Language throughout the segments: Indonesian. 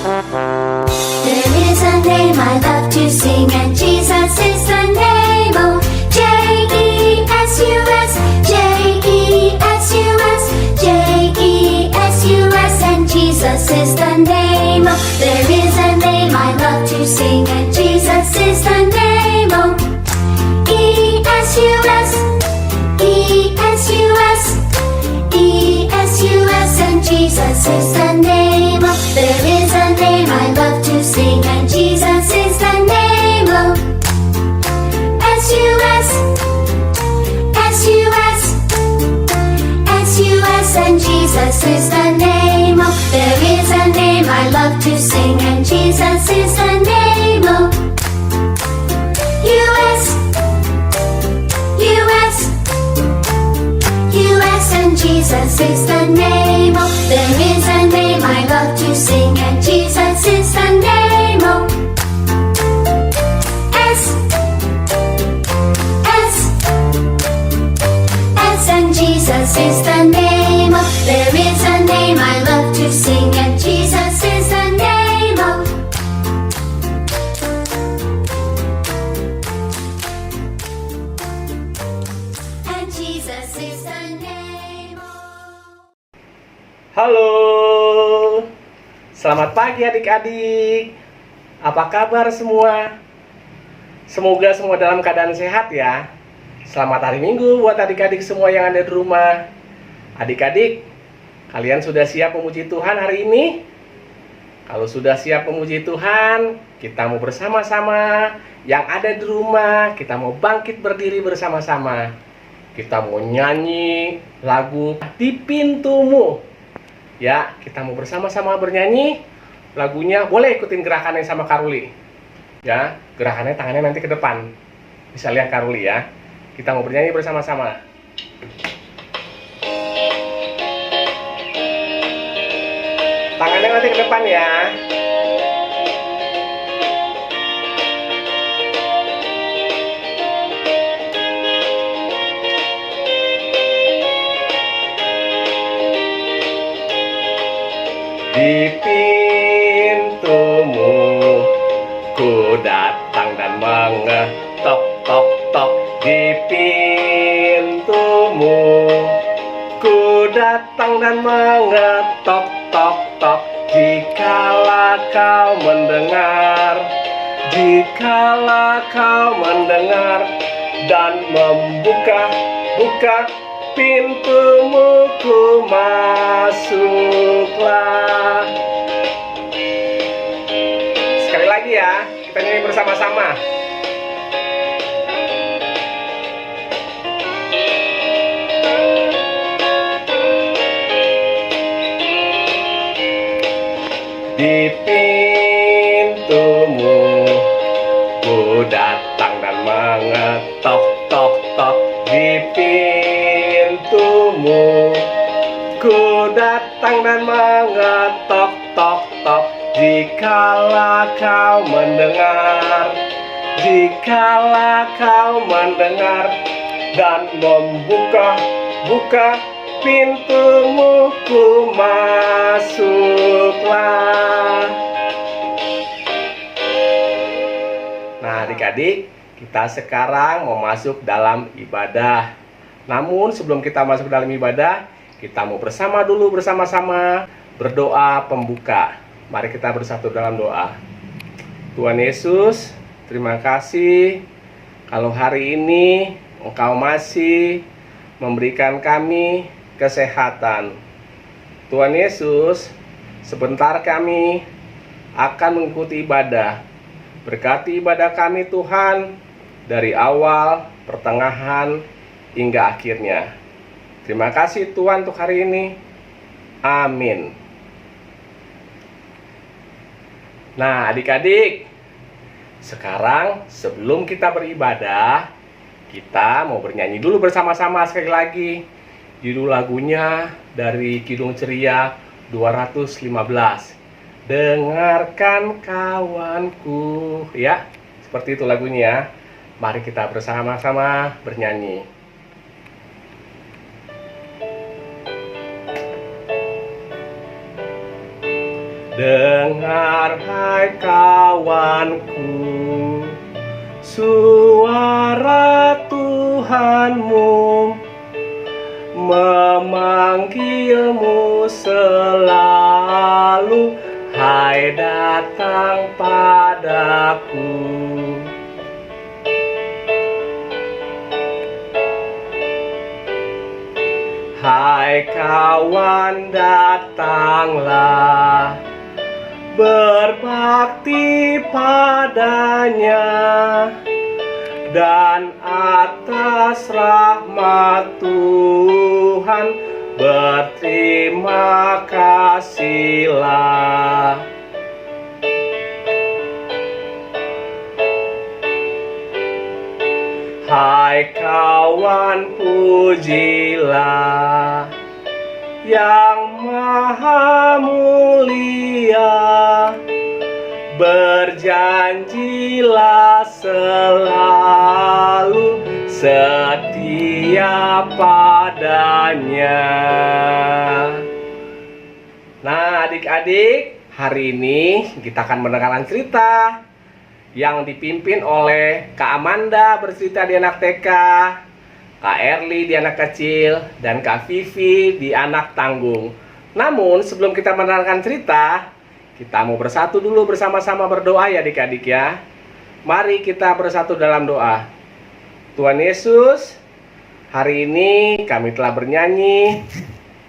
There is a name I love to sing, and Jesus is the name. Oh, J-E-S-U-S, J-E-S-U-S, J-E-S-U-S, and Jesus is the name. Oh, there is a name I love to sing, and Jesus is the name. Oh, E-S-U-S, E-S-U-S, E-S-U-S, and Jesus is the name. Oh, there is a name I love to sing, and Jesus is the name. Oh, S-U-S, S-U-S, S-U-S, and Jesus is the name. Oh, there is a name I love to sing, and Jesus is the name. Oh, U-S, U-S, U-S, and Jesus is the name. Oh, there is a name I love to sing, and Jesus is the name. Oh, S, S, S, and Jesus is the name. Oh, there is a name I love to sing, and Jesus is the name. Oh, and Jesus is the name. Halo, selamat pagi adik-adik. Apa kabar semua? Semoga semua dalam keadaan sehat ya. Selamat hari Minggu buat adik-adik semua yang ada di rumah. Adik-adik, kalian sudah siap memuji Tuhan hari ini? Kalau sudah siap memuji Tuhan, kita mau bersama-sama. Yang ada di rumah, kita mau bangkit berdiri bersama-sama. Kita mau nyanyi lagu Di Pintumu. Ya, kita mau bersama-sama bernyanyi lagunya. Boleh ikutin gerakannya sama Karuli. Ya, gerakannya tangannya nanti ke depan. Bisa lihat Karuli ya. Kita mau bernyanyi bersama-sama. Tangannya nanti ke depan ya. Di pintumu ku datang dan mengetok tok tok. Di pintumu ku datang dan mengetok tok tok. Jikalau kau mendengar, jikalau kau mendengar dan buka pintumu, ku masuklah. Sekali lagi ya, kita nyanyi bersama-sama. Di pintumu ku datang dan mengetok tok tok. Di pintumu ku datang dan mengetok tok tok. Jikalau kau mendengar, jikalau kau mendengar dan buka pintumu, ku masuklah. Nah adik-adik, kita sekarang mau masuk dalam ibadah. Namun sebelum kita masuk dalam ibadah, kita mau bersama-sama berdoa pembuka. Mari kita bersatu dalam doa. Tuhan Yesus, terima kasih kalau hari ini Engkau masih memberikan kami kesehatan. Tuhan Yesus, sebentar kami akan mengikuti ibadah. Berkati ibadah kami Tuhan, dari awal, pertengahan, hingga akhirnya. Terima kasih Tuhan untuk hari ini. Amin. Nah adik-adik, sekarang sebelum kita beribadah, kita mau bernyanyi dulu bersama-sama sekali lagi. Judul lagunya dari Kidung Ceria 215. Dengarkan kawanku, ya. Seperti itu lagunya. Mari kita bersama-sama bernyanyi. Dengar hai kawanku, suara Tuhanmu memanggilmu selalu, hai datang padaku. Hai kawan, datanglah, berbakti padanya, dan atas rahmat Tuhan berterima kasihlah. Hai kawan, pujilah Yang Maha Mulia, berjanjilah selalu setia padanya. Nah, adik-adik, hari ini kita akan mendengarkan cerita yang dipimpin oleh Kak Amanda bercerita di anak TK, Kak Erli di anak kecil, dan Kak Vivi di anak tanggung. Namun sebelum kita mendengarkan cerita, kita mau bersatu dulu bersama-sama berdoa ya adik-adik ya. Mari kita bersatu dalam doa. Tuhan Yesus, hari ini kami telah bernyanyi,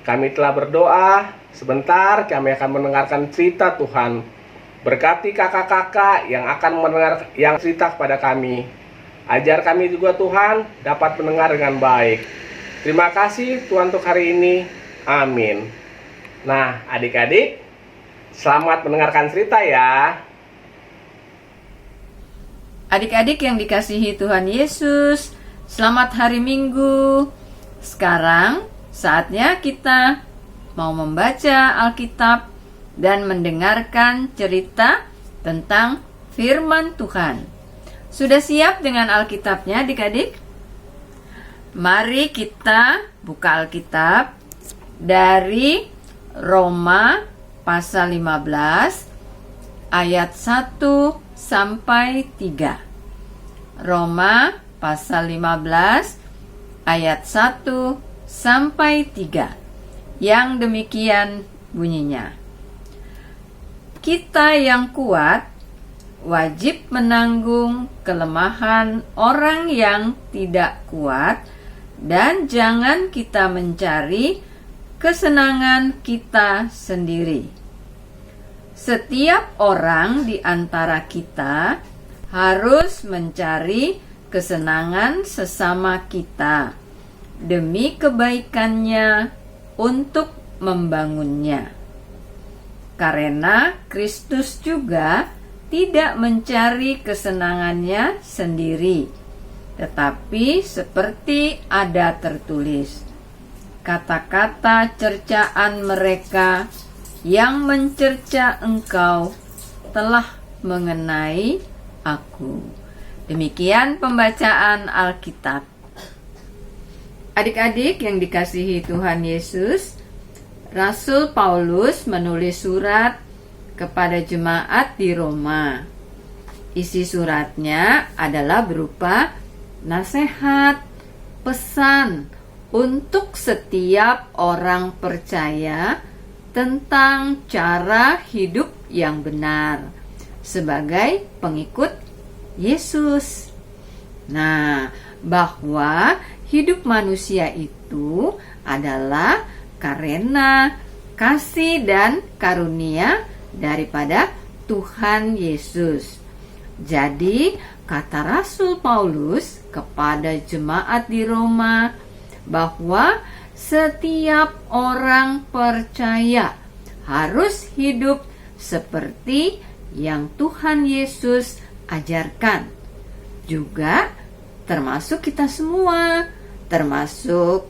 kami telah berdoa. Sebentar kami akan mendengarkan cerita Tuhan. Berkati kakak-kakak yang akan mendengar yang cerita kepada kami. Ajar kami juga Tuhan dapat mendengar dengan baik. Terima kasih Tuhan untuk hari ini. Amin. Nah, adik-adik, selamat mendengarkan cerita ya. Adik-adik yang dikasihi Tuhan Yesus, selamat hari Minggu. Sekarang saatnya kita mau membaca Alkitab dan mendengarkan cerita tentang firman Tuhan. Sudah siap dengan Alkitabnya adik-adik? Mari kita buka Alkitab dari Roma pasal 15 ayat 1 sampai 3. Roma pasal 15 ayat 1 sampai 3. Yang demikian bunyinya. Kita yang kuat wajib menanggung kelemahan orang yang tidak kuat, dan jangan kita mencari kesenangan kita sendiri. Setiap orang di antara kita harus mencari kesenangan sesama kita demi kebaikannya untuk membangunnya. Karena Kristus juga tidak mencari kesenangannya sendiri, tetapi seperti ada tertulis, kata-kata cercaan mereka yang mencerca engkau telah mengenai aku. Demikian pembacaan Alkitab. Adik-adik yang dikasihi Tuhan Yesus, Rasul Paulus menulis surat kepada jemaat di Roma. Isi suratnya adalah berupa nasihat, pesan untuk setiap orang percaya tentang cara hidup yang benar sebagai pengikut Yesus. Nah, bahwa hidup manusia itu adalah karena kasih dan karunia daripada Tuhan Yesus. Jadi, kata Rasul Paulus kepada jemaat di Roma bahwa setiap orang percaya harus hidup seperti yang Tuhan Yesus ajarkan. Juga termasuk kita semua, termasuk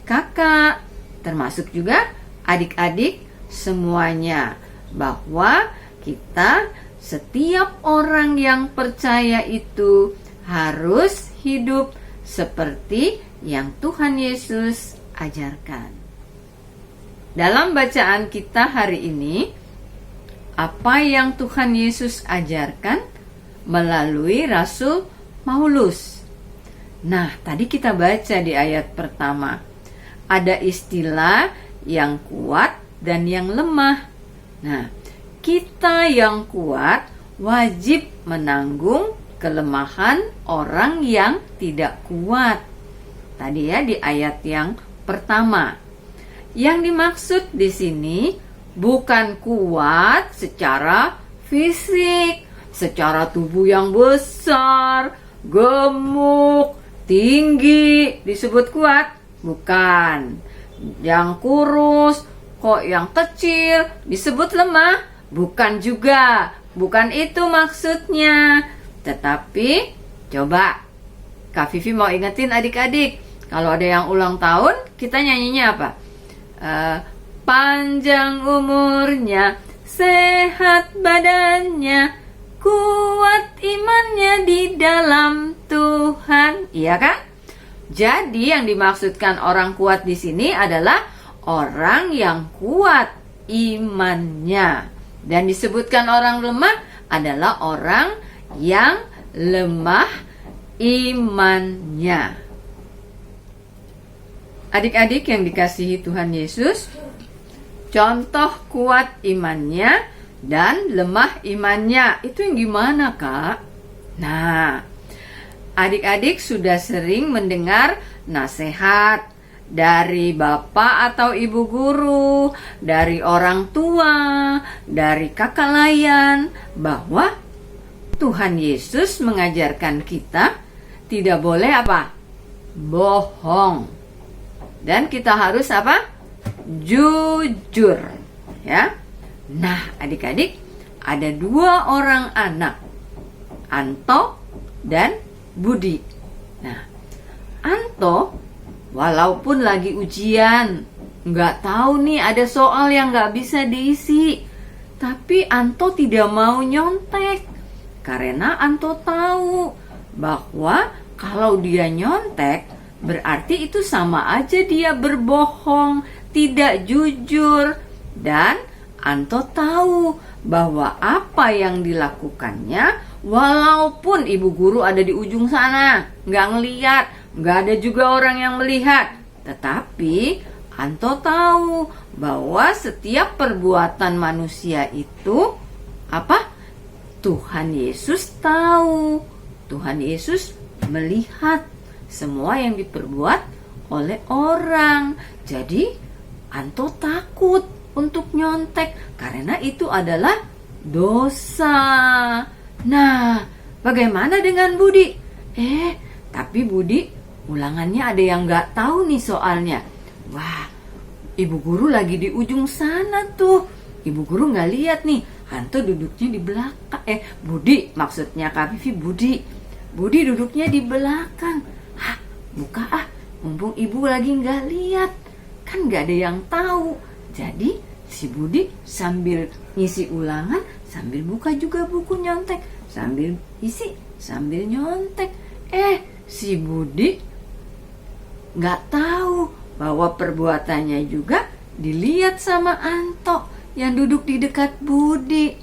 kakak, termasuk juga adik-adik semuanya, bahwa kita setiap orang yang percaya itu harus hidup seperti yang Tuhan Yesus ajarkan. Dalam bacaan kita hari ini, apa yang Tuhan Yesus ajarkan melalui Rasul Paulus. Nah, tadi kita baca di ayat pertama, ada istilah yang kuat dan yang lemah. Nah, kita yang kuat wajib menanggung kelemahan orang yang tidak kuat. Tadi ya di ayat yang pertama. Yang dimaksud di sini bukan kuat secara fisik, secara tubuh yang besar, gemuk, tinggi disebut kuat, bukan. Yang kurus, kok yang kecil disebut lemah, bukan juga. Bukan itu maksudnya. Tetapi coba Kak Vivi mau ingetin adik-adik, kalau ada yang ulang tahun, kita nyanyinya apa? Panjang umurnya, sehat badannya, kuat imannya di dalam Tuhan. Iya kan? Jadi yang dimaksudkan orang kuat di sini adalah orang yang kuat imannya. Dan disebutkan orang lemah adalah orang yang lemah imannya. Adik-adik yang dikasihi Tuhan Yesus, contoh kuat imannya dan lemah imannya itu yang gimana, Kak? Nah, adik-adik sudah sering mendengar nasihat dari bapak atau ibu guru, dari orang tua, dari kakak layan, bahwa Tuhan Yesus mengajarkan kita tidak boleh apa? Bohong. Dan kita harus apa? Jujur. Ya. Nah, adik-adik, ada 2 orang anak, Anto dan Budi. Nah, Anto walaupun lagi ujian, nggak tahu nih ada soal yang nggak bisa diisi, tapi Anto tidak mau nyontek karena Anto tahu bahwa kalau dia nyontek berarti itu sama aja dia berbohong, tidak jujur. Dan Anto tahu bahwa apa yang dilakukannya, walaupun ibu guru ada di ujung sana, nggak ngeliat, nggak ada juga orang yang melihat, tetapi Anto tahu bahwa setiap perbuatan manusia itu apa? Tuhan Yesus tahu. Tuhan Yesus melihat semua yang diperbuat oleh orang. Jadi Anto takut untuk nyontek karena itu adalah dosa. Nah, bagaimana dengan Budi? Tapi Budi ulangannya ada yang nggak tahu nih soalnya. Wah, ibu guru lagi di ujung sana tuh. Ibu guru nggak lihat nih, Anto duduknya di belakang. Budi, maksudnya Kak Vivi, Budi duduknya di belakang. Buka mumpung ibu lagi nggak lihat, kan nggak ada yang tahu. Jadi si Budi sambil ngisi ulangan, sambil buka juga buku nyontek, sambil isi, sambil nyontek. Si Budi nggak tahu bahwa perbuatannya juga dilihat sama Anto yang duduk di dekat Budi.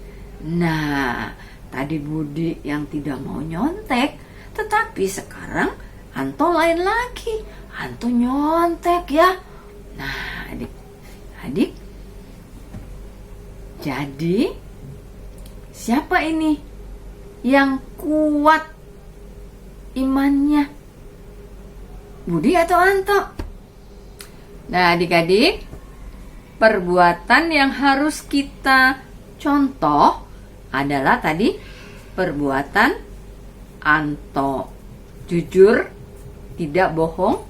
Nah, tadi Budi yang tidak mau nyontek, tetapi sekarang Anto lain lagi. Anto nyontek ya. Nah, adik-adik, jadi siapa ini yang kuat imannya? Budi atau Anto? Nah, adik-adik, perbuatan yang harus kita contoh adalah tadi perbuatan Anto. Jujur, tidak bohong,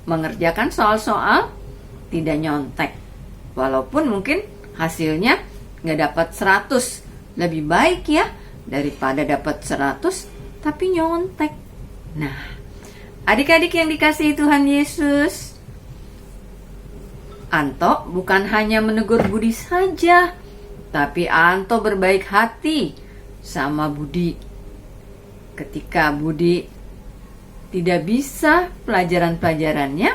mengerjakan soal-soal, tidak nyontek. Walaupun mungkin hasilnya nggak dapat 100, lebih baik ya daripada dapat 100 tapi nyontek. Nah, adik-adik yang dikasihi Tuhan Yesus, Anto bukan hanya menegur Budi saja, tapi Anto berbaik hati sama Budi. Ketika Budi tidak bisa pelajaran-pelajarannya,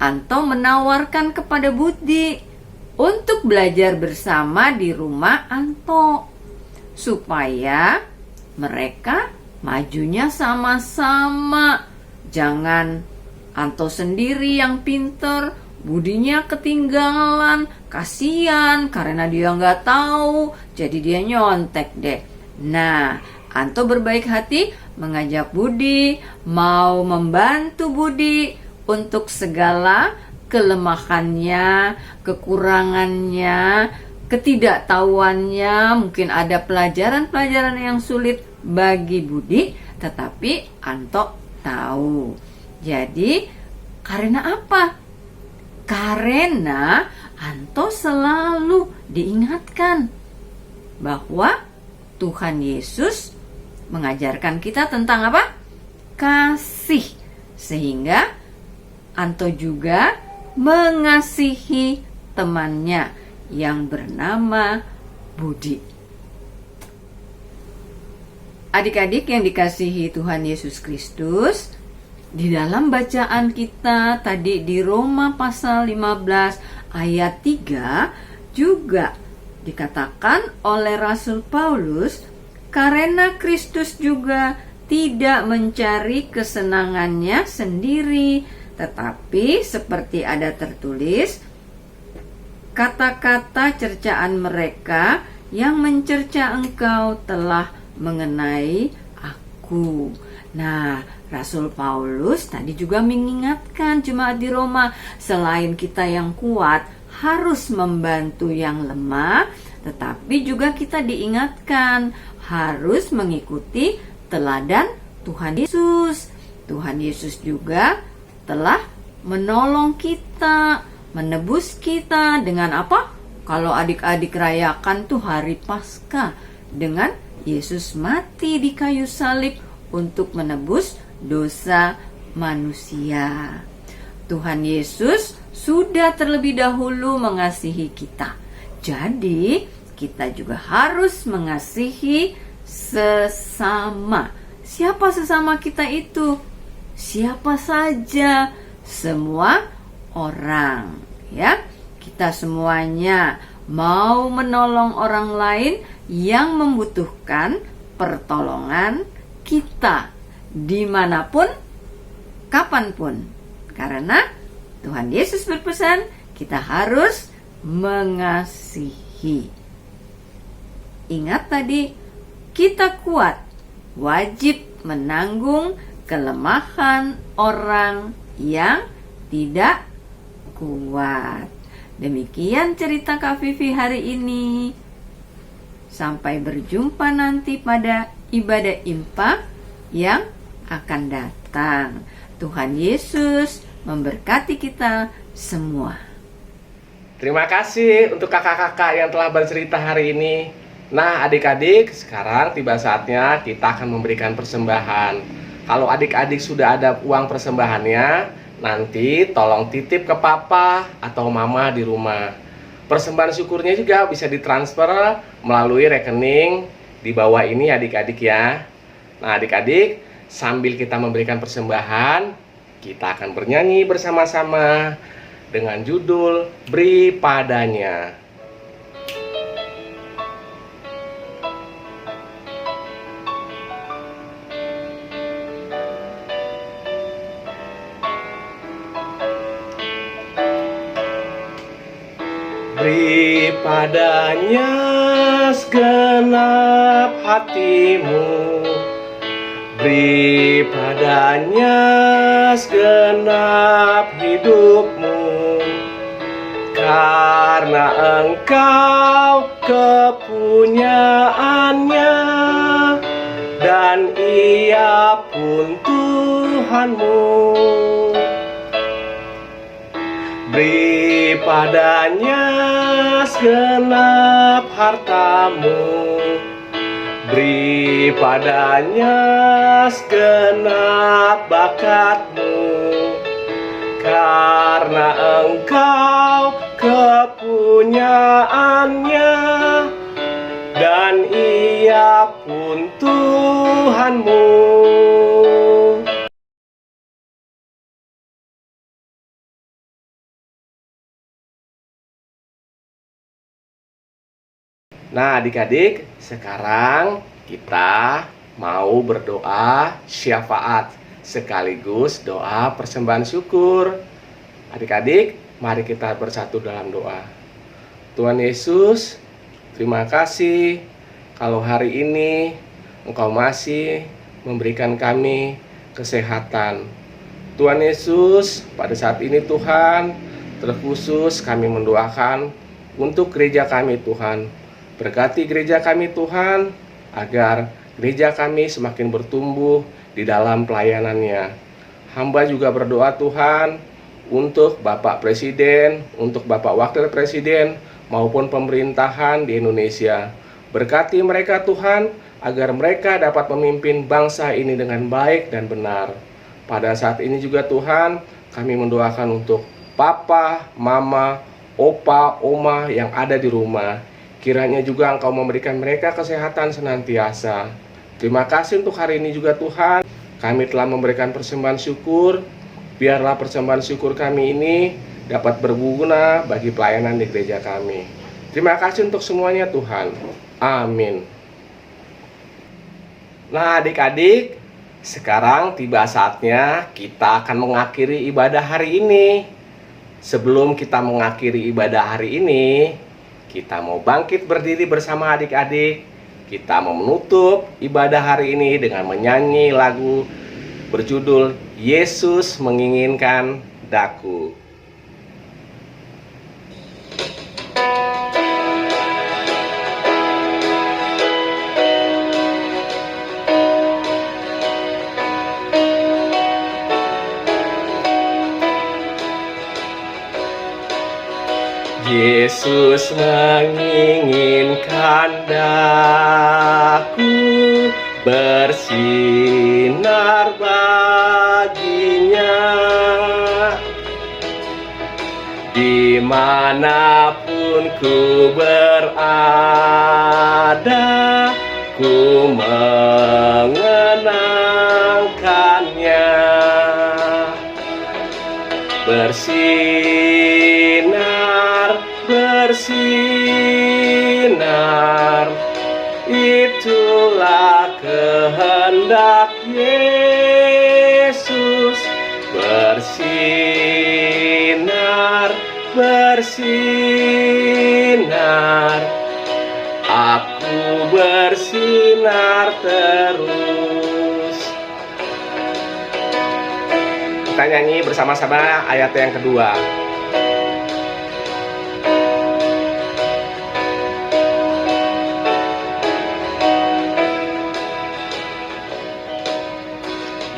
Anto menawarkan kepada Budi, untuk belajar bersama di rumah Anto, supaya mereka majunya sama-sama. Jangan Anto sendiri yang pinter, Budinya ketinggalan. Kasian karena dia nggak tahu, jadi dia nyontek deh. Nah, Anto berbaik hati mengajak Budi, mau membantu Budi untuk segala kelemahannya, kekurangannya, ketidaktahuannya. Mungkin ada pelajaran-pelajaran yang sulit bagi Budi, tetapi Anto tahu. Jadi, karena apa? Karena Anto selalu diingatkan bahwa Tuhan Yesus mengajarkan kita tentang apa? Kasih. Sehingga Anto juga mengasihi temannya yang bernama Budi. Adik-adik yang dikasihi Tuhan Yesus Kristus, di dalam bacaan kita tadi di Roma pasal 15 ayat 3 juga dikatakan oleh Rasul Paulus, karena Kristus juga tidak mencari kesenangannya sendiri, tetapi seperti ada tertulis, kata-kata cercaan mereka yang mencerca engkau telah mengenai aku. Nah, Rasul Paulus tadi juga mengingatkan jemaat di Roma, selain kita yang kuat harus membantu yang lemah, tetapi juga kita diingatkan harus mengikuti teladan Tuhan Yesus. Tuhan Yesus juga telah menolong kita, menebus kita dengan apa? Kalau adik-adik rayakan tuh hari Paskah, dengan Yesus mati di kayu salib untuk menebus dosa manusia. Tuhan Yesus sudah terlebih dahulu mengasihi kita. Jadi, kita juga harus mengasihi sesama. Siapa sesama kita itu? Siapa saja, semua orang, ya. Kita semuanya mau menolong orang lain yang membutuhkan pertolongan kita dimanapun, kapanpun. Karena Tuhan Yesus berpesan kita harus mengasihi. Ingat tadi, kita kuat, wajib menanggung kelemahan orang yang tidak kuat. Demikian cerita Kak Vivi hari ini. Sampai berjumpa nanti pada ibadah impak yang akan datang. Tuhan Yesus memberkati kita semua. Terima kasih untuk kakak-kakak yang telah bercerita hari ini. Nah, adik-adik, sekarang tiba saatnya kita akan memberikan persembahan. Kalau adik-adik sudah ada uang persembahannya, nanti tolong titip ke papa atau mama di rumah. Persembahan syukurnya juga bisa ditransfer melalui rekening di bawah ini adik-adik ya. Nah, adik-adik, sambil kita memberikan persembahan, kita akan bernyanyi bersama-sama dengan judul Beri Padanya. Beri padanya segenap hatimu, beri padanya segenap hidupmu, karena engkau kepunyaannya, dan ia pun Tuhanmu. Beri padanya segenap hartamu, beri padanya segenap bakatmu, karena engkau kepunyaannya, dan ia pun Tuhanmu. Nah, adik-adik, sekarang kita mau berdoa syafaat sekaligus doa persembahan syukur. Adik-adik, mari kita bersatu dalam doa. Tuhan Yesus, terima kasih kalau hari ini Engkau masih memberikan kami kesehatan. Tuhan Yesus, pada saat ini Tuhan, terkhusus kami mendoakan untuk gereja kami Tuhan. Berkati gereja kami Tuhan, agar gereja kami semakin bertumbuh di dalam pelayanannya. Hamba juga berdoa Tuhan untuk Bapak Presiden, untuk Bapak Wakil Presiden, maupun pemerintahan di Indonesia. Berkati mereka Tuhan, agar mereka dapat memimpin bangsa ini dengan baik dan benar. Pada saat ini juga Tuhan, kami mendoakan untuk Papa, Mama, Opa, Oma yang ada di rumah. Kiranya juga Engkau memberikan mereka kesehatan senantiasa. Terima kasih untuk hari ini juga Tuhan. Kami telah memberikan persembahan syukur. Biarlah persembahan syukur kami ini dapat berguna bagi pelayanan di gereja kami. Terima kasih untuk semuanya Tuhan. Amin. Nah adik-adik, sekarang tiba saatnya kita akan mengakhiri ibadah hari ini. Sebelum kita mengakhiri ibadah hari ini, kita mau bangkit berdiri bersama adik-adik. Kita mau menutup ibadah hari ini dengan menyanyi lagu berjudul Yesus Menginginkan Daku. Yesus menginginkan daku bersinar baginya, dimanapun ku berada, ku mengenangkannya. Bersinar, itulah kehendak Yesus. Bersinar, aku bersinar terus. Kita nyanyi bersama-sama ayat yang kedua.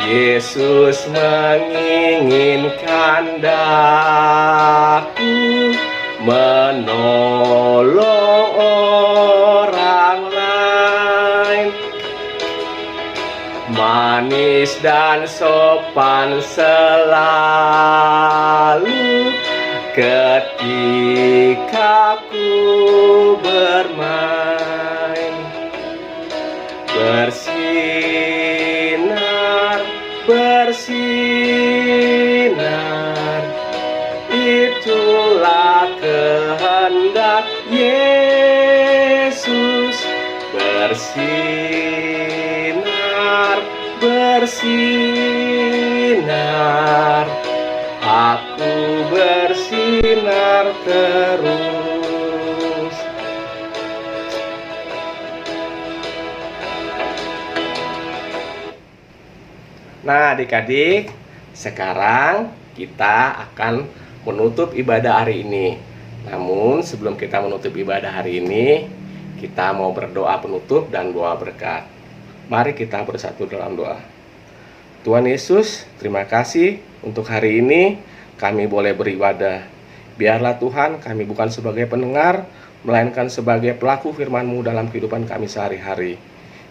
Yesus menginginkan daku menolong orang lain, manis dan sopan selalu ketika ku bermain. Bersinar, itulah kehendak Yesus. Bersinar, aku bersinar terus. Nah adik-adik, sekarang kita akan menutup ibadah hari ini. Namun sebelum kita menutup ibadah hari ini, kita mau berdoa penutup dan doa berkat. Mari kita bersatu dalam doa. Tuhan Yesus, terima kasih untuk hari ini kami boleh beribadah. Biarlah Tuhan kami bukan sebagai pendengar, melainkan sebagai pelaku firman-Mu dalam kehidupan kami sehari-hari.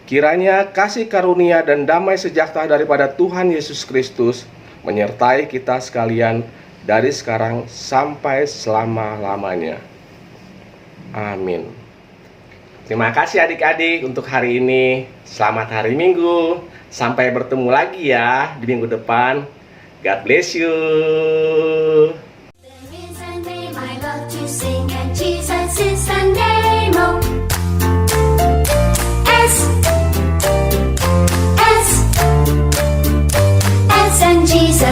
Kiranya kasih karunia dan damai sejahtera daripada Tuhan Yesus Kristus menyertai kita sekalian dari sekarang sampai selama-lamanya. Amin. Terima kasih adik-adik untuk hari ini. Selamat hari Minggu. Sampai bertemu lagi ya di minggu depan. God bless you. There is a name I love to sing, and Jesus is the name. Oh.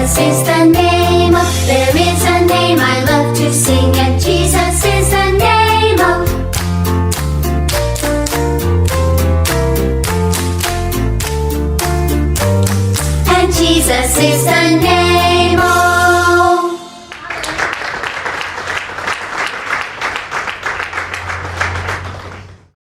Jesus is the name. Oh, there is a name I love to sing, and Jesus is the name. Oh. And Jesus is the name.